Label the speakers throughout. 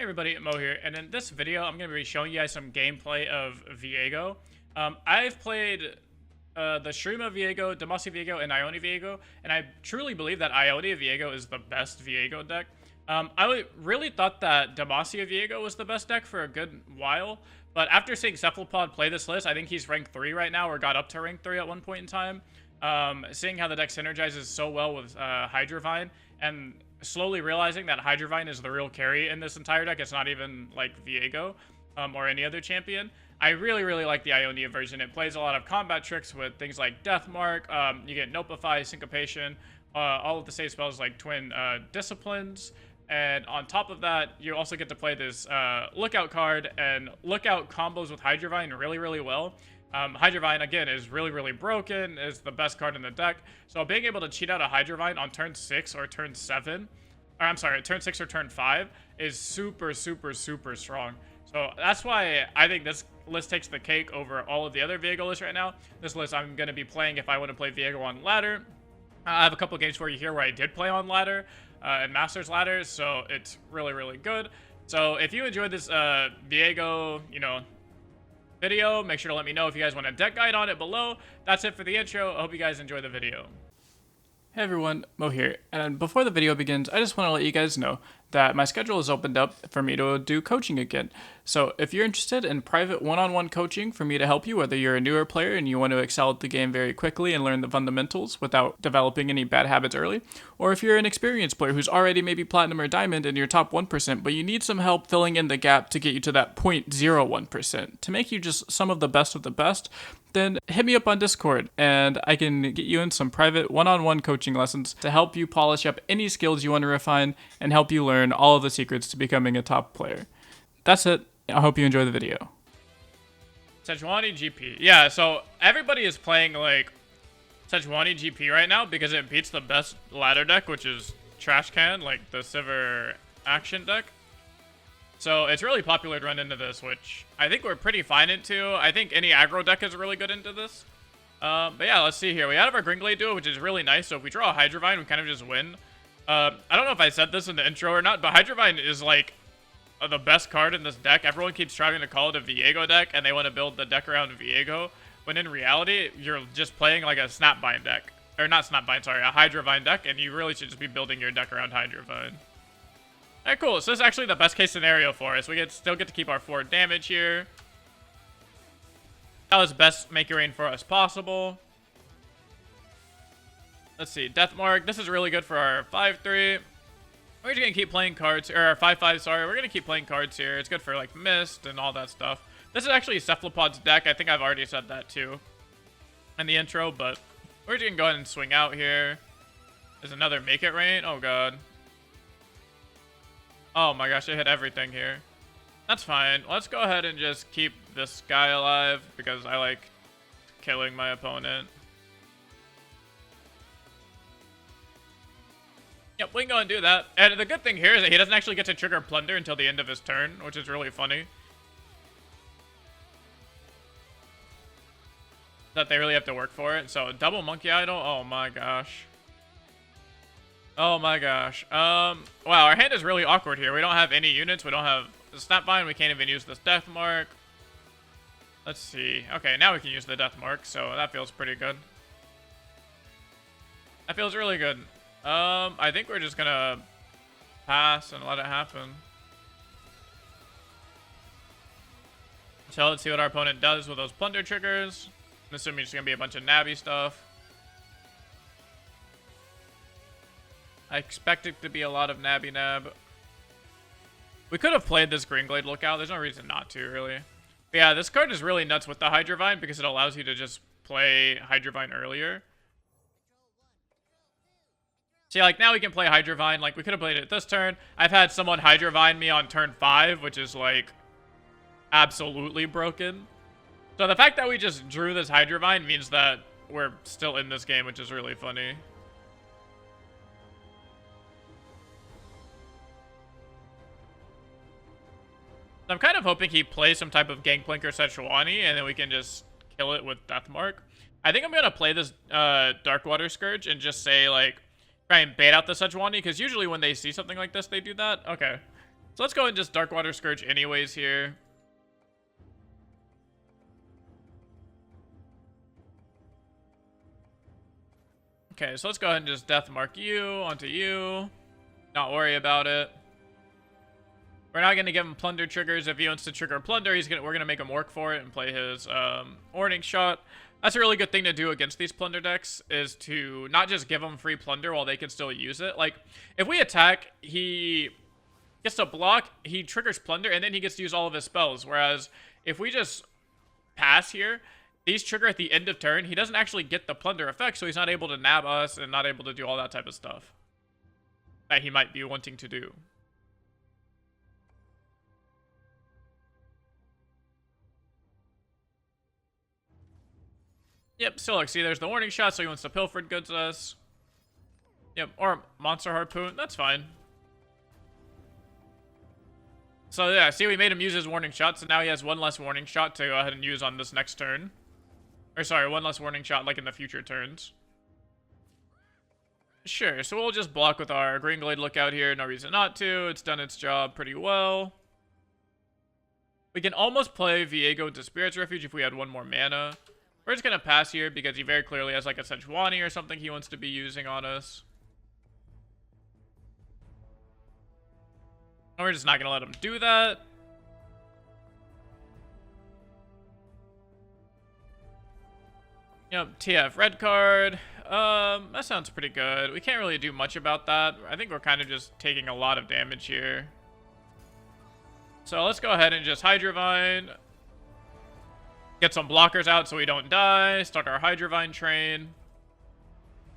Speaker 1: Hey everybody, Mo here, and in this video I'm going to be showing you guys some gameplay of Viego. I've played the Shrooma Viego, Demacia Viego, and Ionia Viego, and I truly believe that Ionia Viego is the best Viego deck. I really thought that Demacia Viego was the best deck for a good while, but after seeing Cephalopod play this list, I think he's rank 3 right now, or got up to rank 3 at one point in time. Seeing how the deck synergizes so well with Hydravine, and slowly realizing that Hydravine is the real carry in this entire deck. It's not even like Viego or any other champion. I really like the Ionia version. It plays a lot of combat tricks with things like Death Mark. You get Nopify, Syncopation, all of the save spells like Twin Disciplines. And on top of that, you also get to play this Lookout card and Lookout combos with Hydravine really well. Hydravine, again, is really broken, is the best card in the deck. So being able to cheat out a Hydravine on turn 6 or turn 7, or I'm sorry, turn 6 or turn 5 is super strong. So that's why I think this list takes the cake over all of the other Viego lists right now. This list I'm going to be playing if I want to play Viego on ladder. I have a couple games for you here where I did play on ladder and Masters ladder, so it's really good. So if you enjoyed this Viego, video, make sure to let me know if you guys want a deck guide on it below. That's it for the intro. I hope you guys enjoy the video. Hey everyone, Mo here, and before the video begins, I just want to let you guys know that my schedule is opened up for me to do coaching again. So if you're interested in private one-on-one coaching for me to help you, whether you're a newer player and you want to excel at the game very quickly and learn the fundamentals without developing any bad habits early, or if you're an experienced player who's already maybe platinum or diamond in your top 1%, but you need some help filling in the gap to get you to that 0.01%, to make you just some of the best, then hit me up on Discord and I can get you in some private one-on-one coaching lessons to help you polish up any skills you want to refine and help you learn all of the secrets to becoming a top player. That's it. I hope you enjoy the video. Sejuani GP. Yeah, so everybody is playing like Sejuani GP right now because it beats the best ladder deck, which is Trash Can, like the Sivir Action deck. So it's really popular to run into this, which I think we're pretty fine into. I think any aggro deck is really good into this. But yeah, let's see here. We have our Gringlade duo, which is really nice. So if we draw a Hydravine, we kind of just win. I don't know if I said this in the intro or not, but Hydravine is like the best card in this deck. Everyone keeps trying to call it a Viego deck, and they want to build the deck around Viego. When in reality, you're just playing like a Snapvine deck. Or not Snapvine, sorry, a Hydravine deck, and you really should just be building your deck around Hydravine. Alright, cool. So this is actually the best case scenario for us. We still get to keep our 4 damage here. That was best make your rain for us possible. Let's see. Death Mark. This is really good for our 5-3. We're just going to keep playing cards. Or our 5-5, sorry. We're going to keep playing cards here. It's good for, like, Mist and all that stuff. This is actually Cephalopod's deck. I think I've already said that, too, in the intro. But we're just going to go ahead and swing out here. There's another Make It Rain. Oh, God. Oh my gosh, I hit everything here. That's fine. Let's go ahead and just keep this guy alive because I like killing my opponent. Yep, we can go and do that. And the good thing here is that he doesn't actually get to trigger Plunder until the end of his turn, which is really funny. That they really have to work for it. So, double Monkey Idol. Oh my gosh. Oh my gosh. Wow, our hand is really awkward here. We don't have any units. We don't have the Snapvine. We can't even use this Death Mark. Let's see. Okay, now we can use the Death Mark, so that feels pretty good. That feels really good. I think we're just gonna pass and let it happen. So let's see what our opponent does with those Plunder triggers. I'm assuming it's gonna be a bunch of nabby stuff. I expect it to be a lot of nabby nab. We could have played this Gringlade Lookout. There's no reason not to, really. But yeah, this card is really nuts with the Hydravine because it allows you to just play Hydravine earlier. See, like, now we can play Hydravine. Like, we could have played it this turn. I've had someone Hydravine me on turn 5, which is, like, absolutely broken. So the fact that we just drew this Hydravine means that we're still in this game, which is really funny. I'm kind of hoping he plays some type of Gangplank or Sejuani, and then we can just kill it with Death Mark. I think I'm going to play this Darkwater Scourge and just say, like, try and bait out the Sejuani, because usually when they see something like this, they do that. Okay. So let's go and just Darkwater Scourge anyways here. Okay, so let's go ahead and just Death Mark you onto you. Not worry about it. We're not going to give him Plunder triggers. If he wants to trigger Plunder, we're gonna make him work for it and play his Warning Shot. That's a really good thing to do against these Plunder decks, is to not just give them free Plunder while they can still use it. Like, if we attack, he gets to block, he triggers Plunder, and then he gets to use all of his spells. Whereas, if we just pass here, these trigger at the end of turn, he doesn't actually get the Plunder effect, so he's not able to nab us and not able to do all that type of stuff that he might be wanting to do. Yep, still look, see, there's the Warning Shot, so he wants to Pilfered Goods us. Yep, or Monster Harpoon, that's fine. So yeah, see, we made him use his Warning Shot, so now he has one less Warning Shot to go ahead and use on this next turn. Or sorry, one less Warning Shot, like in the future turns. Sure, so we'll just block with our Green Glade Lookout here, no reason not to. It's done its job pretty well. We can almost play Viego to Spirit's Refuge if we had one more mana. We're just going to pass here because he very clearly has like a Sejuani or something he wants to be using on us. And we're just not going to let him do that. Yep, TF red card. That sounds pretty good. We can't really do much about that. I think we're kind of just taking a lot of damage here. So let's go ahead and just Hydravine. Get some blockers out so we don't die. Start our Hydravine train.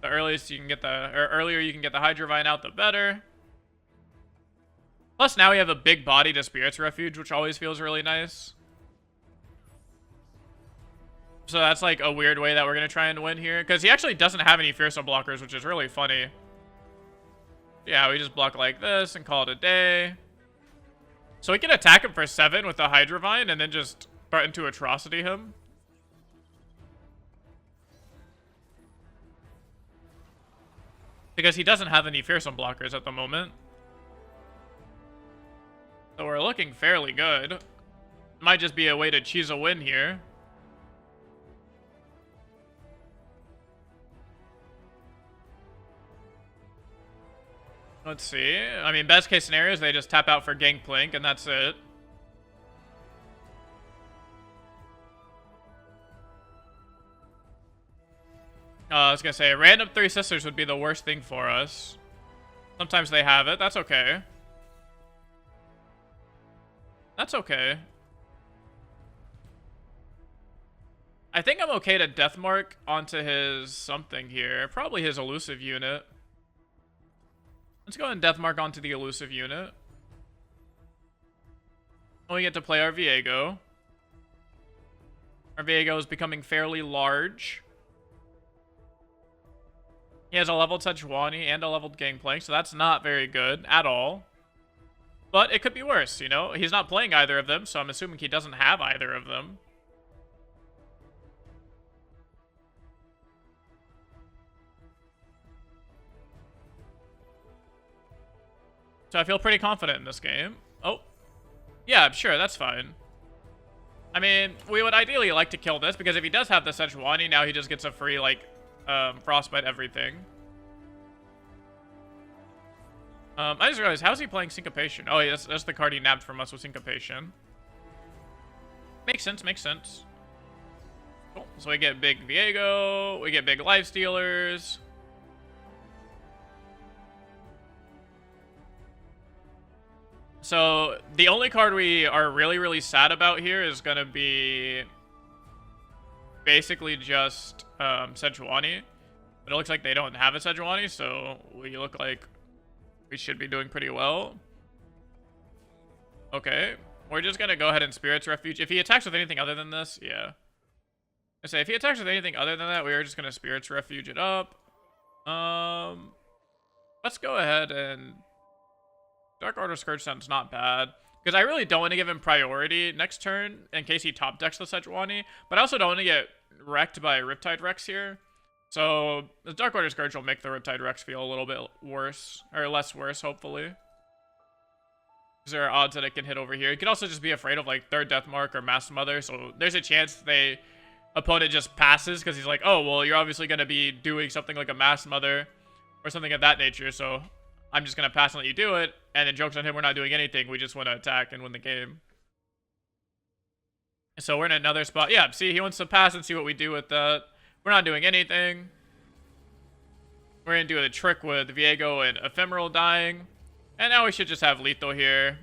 Speaker 1: The earliest you can get earlier you can get the Hydravine out, the better. Plus now we have a big body to Spirit's Refuge, which always feels really nice. So that's like a weird way that we're going to try and win here. Because he actually doesn't have any Fearsome blockers, which is really funny. Yeah, we just block like this and call it a day. So we can attack him for 7 with the Hydravine and then just threaten to Atrocity him. Because he doesn't have any Fearsome blockers at the moment. So we're looking fairly good. Might just be a way to choose a win here. Let's see. I mean, best case scenario is they just tap out for Gangplank, and that's it. I was gonna say, random Three Sisters would be the worst thing for us. Sometimes they have it. That's okay. That's okay. I think I'm okay to Deathmark onto his something here. Probably his Elusive unit. Let's go ahead and Deathmark onto the Elusive unit. And we get to play our Viego. Our Viego is becoming fairly large. He has a leveled Sejuani and a leveled Gangplank, so that's not very good at all. But it could be worse, you know? He's not playing either of them, so I'm assuming he doesn't have either of them. So I feel pretty confident in this game. Oh. Yeah, sure, that's fine. I mean, we would ideally like to kill this, because if he does have the Sejuani, now he just gets a free, like, Frostbite everything. I just realized, how's he playing Syncopation? Oh, yeah, that's the card he nabbed from us with Syncopation. Makes sense, makes sense. Cool. So we get big Viego, we get big Lifestealers. So the only card we are really, really sad about here is going to be basically just Sejuani. But it looks like they don't have a Sejuani, so we look like we should be doing pretty well. Okay. We're just going to go ahead and Spirit's Refuge. If he attacks with anything other than this, yeah. I say, if he attacks with anything other than that, we are just going to Spirit's Refuge it up. Let's go ahead and... Dark Order Scourge sounds not bad. Because I really don't want to give him priority next turn in case he top decks the Sejuani. But I also don't want to get wrecked by Riptide Rex here. So the Dark Order Scourge will make the Riptide Rex feel a little bit worse. Or less worse, hopefully. there are odds that it can hit over here. It could also just be afraid of like third death mark or mass mother. So there's a chance opponent just passes because he's like, oh, well, you're obviously going to be doing something like a mass mother or something of that nature. So I'm just going to pass and let you do it. And then joke's on him, we're not doing anything. We just want to attack and win the game. So we're in another spot. Yeah, see, he wants to pass and see what we do with that. We're not doing anything. We're going to do a trick with Viego and Ephemeral dying. And now we should just have lethal here.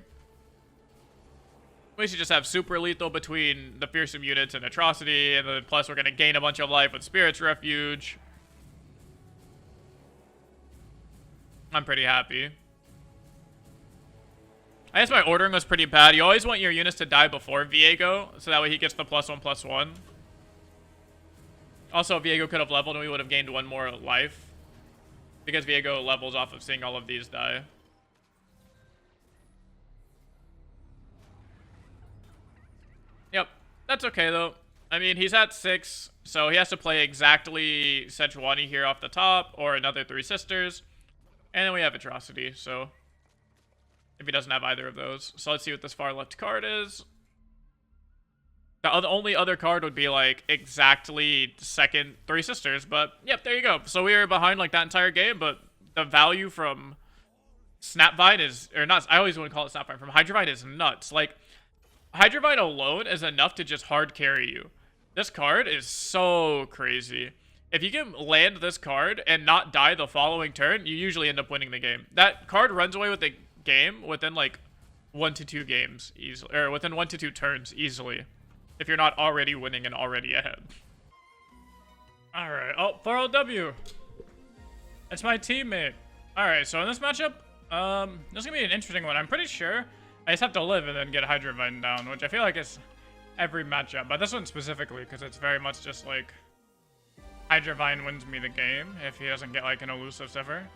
Speaker 1: We should just have super lethal between the fearsome units and atrocity. And then plus we're going to gain a bunch of life with Spirit's Refuge. I'm pretty happy. I guess my ordering was pretty bad. You always want your units to die before Viego, so that way he gets the +1/+1. Also, Viego could have leveled and we would have gained 1 more life. Because Viego levels off of seeing all of these die. Yep, that's okay though. I mean, he's at 6, so he has to play exactly Sejuani here off the top, or another 3 sisters. And then we have Atrocity, so if he doesn't have either of those. So let's see what this far left card is. The only other card would be like exactly second 3 sisters, but yep, there you go. So we were behind like that entire game, but the value from Snapvine is, or not, I always want to call it Snapvine, from Hydravine is nuts. Like, Hydravine alone is enough to just hard carry you. This card is so crazy. If you can land this card and not die the following turn, you usually end up winning the game. That card runs away with the game within like 1 to 2 games easily, or within 1 to 2 turns easily, if you're not already winning and already ahead. Alright, oh, 4LW. That's my teammate. Alright, so in this matchup, this is gonna be an interesting one. I'm pretty sure I just have to live and then get Hydravine down, which I feel like is every matchup, but this one specifically, because it's very much just like Hydravine wins me the game if he doesn't get like an elusive Siffer.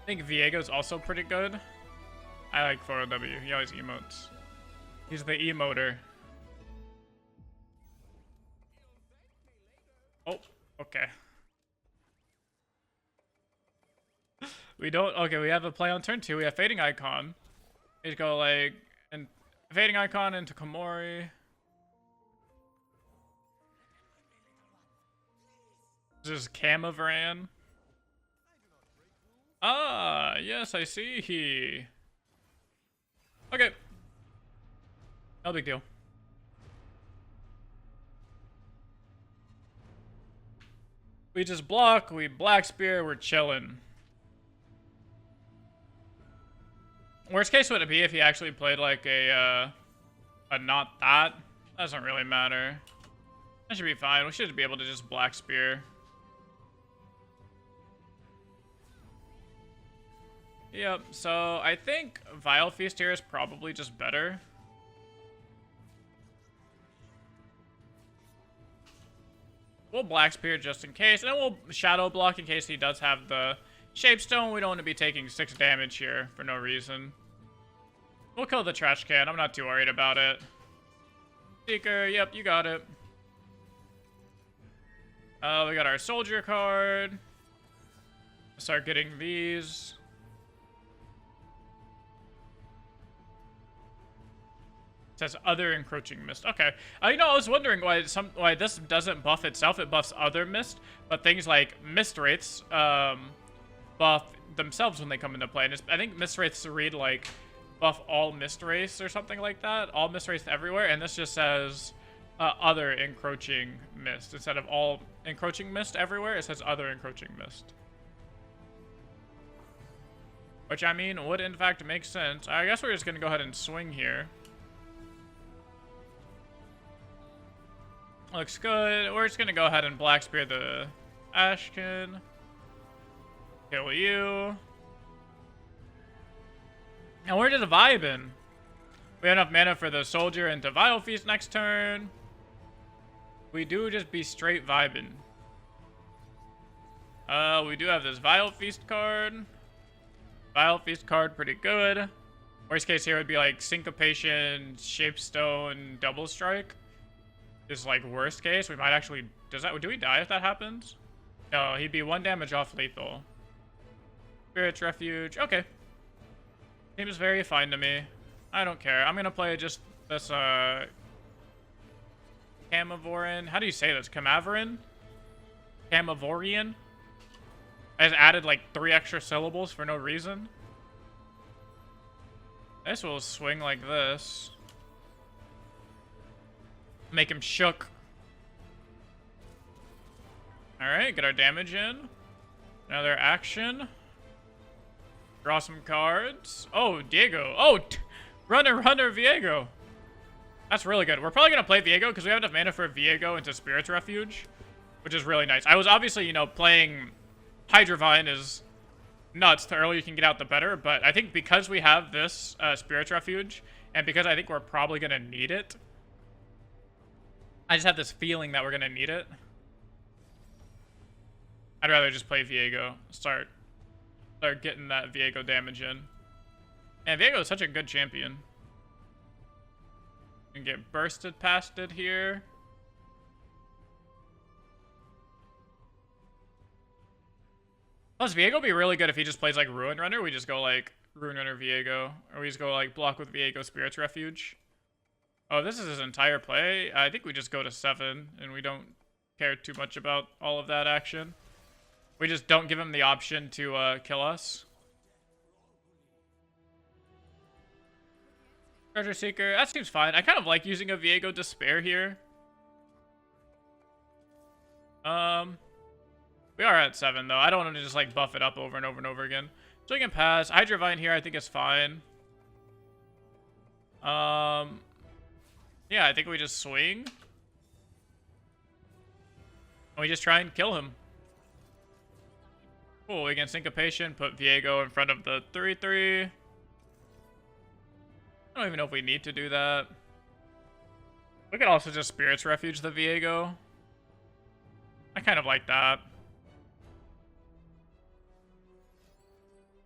Speaker 1: I think Viego's also pretty good. I like 4OW. He always emotes. He's the emoter. Oh, okay. We don't. Okay, we have a play on turn 2. We have Fading Icon. We just go like, and Fading Icon into Komori. This is Camavaran. Ah, yes, I see. Okay. No big deal. We just block, we Black Spear, we're chilling. Worst case would it be if he actually played like a not that? Doesn't really matter. That should be fine. We should be able to just Black Spear. Yep, so I think Vile Feast here is probably just better. We'll Black Spear just in case, and then we'll Shadow Block in case he does have the Shapestone. We don't want to be taking 6 damage here for no reason. We'll kill the Trash Can. I'm not too worried about it. Seeker, yep, you got it. We got our Soldier card. Start getting these. It says other encroaching mist. Okay. You know, I was wondering why this doesn't buff itself. It buffs other mist, but things like mist wraiths buff themselves when they come into play. And I think mist wraiths read like buff all mist wraiths or something like that. All mist wraiths everywhere, and this just says other encroaching mist instead of all encroaching mist everywhere. It says other encroaching mist. Which, I mean, would in fact make sense. I guess we're just gonna go ahead and swing here. Looks good. We're just gonna go ahead and Black Spear the Ashkin. Kill you. And we're just vibing. We have enough mana for the Soldier and to Vile Feast next turn. We do just be straight vibing. We do have this Vile Feast card. Vile Feast card, pretty good. Worst case here would be like Syncopation, Shapestone, Double Strike. Is like worst case. We might actually, do we die if that happens? No, he'd be 1 damage off lethal. Spirit's Refuge. Okay. Seems very fine to me. I don't care. I'm gonna play just this, Camavorin. How do you say this? Camavorin? Camavorian? I just added like 3 extra syllables for no reason. This will swing like this. Make him shook. Alright, get our damage in. Another action. Draw some cards. Oh, Viego. Oh, runner, Viego. That's really good. We're probably going to play Viego because we have enough mana for Viego into Spirit's Refuge, which is really nice. I was obviously, you know, playing Hydravine is nuts. The earlier you can get out, the better. But I think because we have this Spirit's Refuge, and because I think we're probably going to need it, I just have this feeling that we're going to need it. I'd rather just play Viego. Start getting that Viego damage in. And Viego is such a good champion. And get bursted past it here. Plus, Viego would be really good if he just plays like Ruin Runner. We just go like Ruin Runner Viego. Or we just go like block with Viego Spirit's Refuge. Oh, this is his entire play. I think we just go to 7 and we don't care too much about all of that action. We just don't give him the option to kill us. Treasure Seeker, that seems fine. I kind of like using a Viego Despair here. We are at 7 though. I don't want to just like buff it up over and over and over again. So we can pass. Hydravine here I think is fine. Yeah, I think we just swing. And we just try and kill him. Cool, we can Syncopation, put Viego in front of the 3/3. I don't even know if we need to do that. We could also just Spirit's Refuge the Viego. I kind of like that.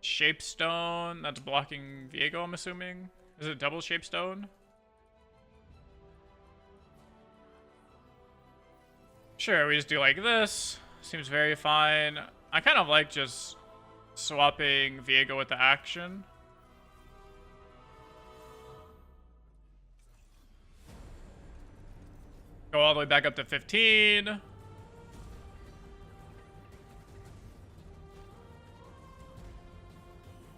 Speaker 1: Shapestone, that's blocking Viego, I'm assuming. Is it double Shapestone? Sure, we just do like this. Seems very fine. I kind of like just swapping Viego with the action. Go all the way back up to 15.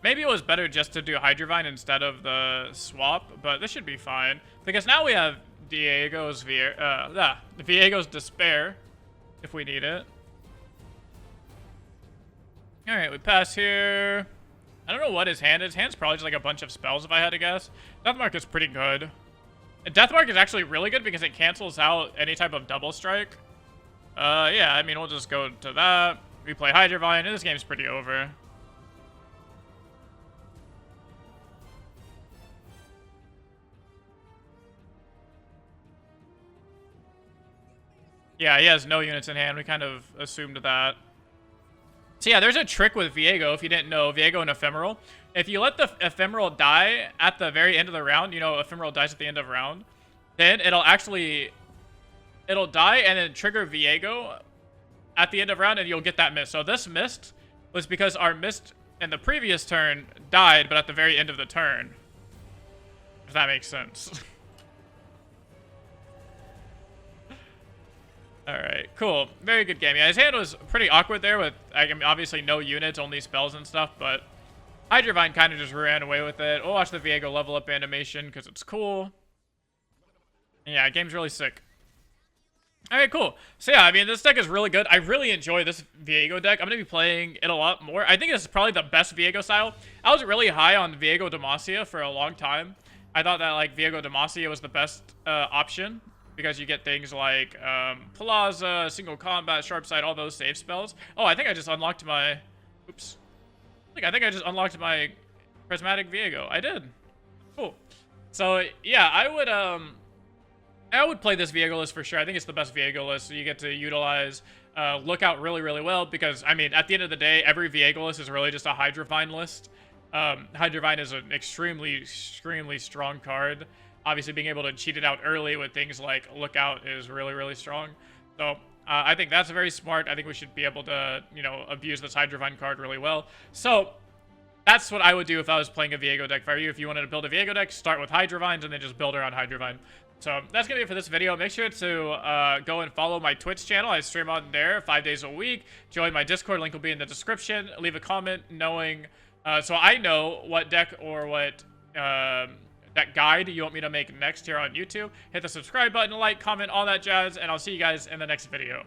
Speaker 1: Maybe it was better just to do Hydravine instead of the swap, but this should be fine. Because now we have Viego's Despair, if we need it. Alright, we pass here. I don't know what his hand is. His hand's probably just like a bunch of spells, if I had to guess. Deathmark is pretty good. And Deathmark is actually really good because it cancels out any type of double strike. Yeah, I mean, we'll just go to that. We play Hydravine, and this game's pretty over. Yeah, he has no units in hand. We kind of assumed that. So yeah, there's a trick with Viego, if you didn't know, Viego and Ephemeral. If you let the Ephemeral die at the very end of the round, you know, Ephemeral dies at the end of round, then it'll die and then trigger Viego at the end of round and you'll get that mist. So this mist was because our mist in the previous turn died, but at the very end of the turn. If that makes sense. Alright, cool. Very good game. Yeah, his hand was pretty awkward there with, I mean, obviously no units, only spells and stuff, but Hydravine kind of just ran away with it. We'll watch the Viego level up animation because it's cool. And yeah, game's really sick. Alright, cool. So yeah, I mean, this deck is really good. I really enjoy this Viego deck. I'm going to be playing it a lot more. I think this is probably the best Viego style. I was really high on Viego Demacia for a long time. I thought that, like, Viego Demacia was the best option. Because you get things like Plaza, Single Combat, Sharp Side, all those save spells. Oh, I think I just unlocked my... Oops. I think I just unlocked my Prismatic Viego. I did. Cool. So, yeah, I would play this Viego list for sure. I think it's the best Viego list. So you get to utilize Lookout really, really well. Because, I mean, at the end of the day, every Viego list is really just a Hydravine list. Hydravine is an extremely, extremely strong card. Obviously, being able to cheat it out early with things like Lookout is really, really strong. So, I think that's very smart. I think we should be able to, you know, abuse this Hydravine card really well. So, That's what I would do if I was playing a Viego deck. For you, if you wanted to build a Viego deck, start with Hydravines and then just build around Hydravine. So that's going to be it for this video. Make sure to go and follow my Twitch channel. I stream on there 5 days a week. Join my Discord. Link will be in the description. Leave a comment knowing, so I know what deck or what deck guide you want me to make next here on YouTube. Hit the subscribe button, like, comment, all that jazz, and I'll see you guys in the next video.